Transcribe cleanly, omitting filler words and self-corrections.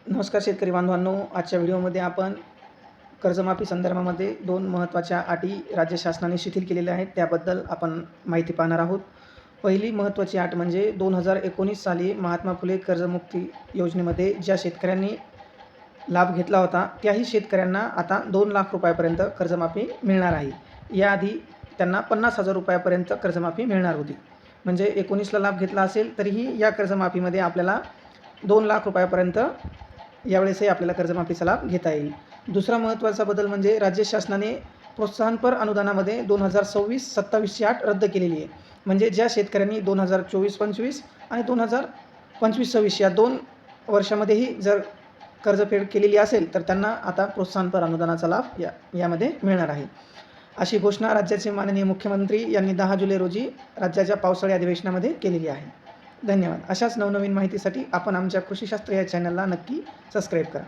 नमस्कार शेतकरी बांधवांनो, आजच्या व्हिडिओमध्ये आपण कर्जमाफी संदर्भामध्ये 2 महत्त्वाच्या अटी राज्य शासनाने शिथिल केलेल्या आहेत, त्याबद्दल आपण माहिती पाहणार आहोत. पहिली महत्त्वाची अट म्हणजे 2019 साली महात्मा फुले कर्जमुक्ती योजनेमध्ये ज्या शेतकऱ्यांनी लाभ घेतला होता, त्याही शेतकऱ्यांना आता 2 लाख रुपयापर्यंत कर्जमाफी मिळणार आहे. याआधी त्यांना 50,000 रुपयापर्यंत कर्जमाफी मिळणार होती. म्हणजे 19ला लाभ घेतला असेल तरीही या कर्जमाफीमध्ये आपल्याला 2 लाख रुपयापर्यंत यावेळेसही आपल्याला कर्जमाफीचा लाभ घेता येईल. दुसरा महत्त्वाचा बदल म्हणजे राज्य शासनाने प्रोत्साहनपर अनुदानामध्ये 2026-27ची अट रद्द केलेली आहे. म्हणजे ज्या शेतकऱ्यांनी 2024-25 आणि 2025-26 या 2 वर्षामध्येही जर कर्जफेड केलेली असेल तर त्यांना आता प्रोत्साहनपर अनुदानाचा लाभ यामध्ये मिळणार आहे. अशी घोषणा राज्याचे माननीय मुख्यमंत्री यांनी 10 जुलै रोजी राज्याच्या पावसाळी अधिवेशनामध्ये केलेली आहे. धन्यवाद. अशाच नवनवीन माहितीसाठी आपण आमच्या कृषीशास्त्र या चॅनलला नक्की सबस्क्राईब करा.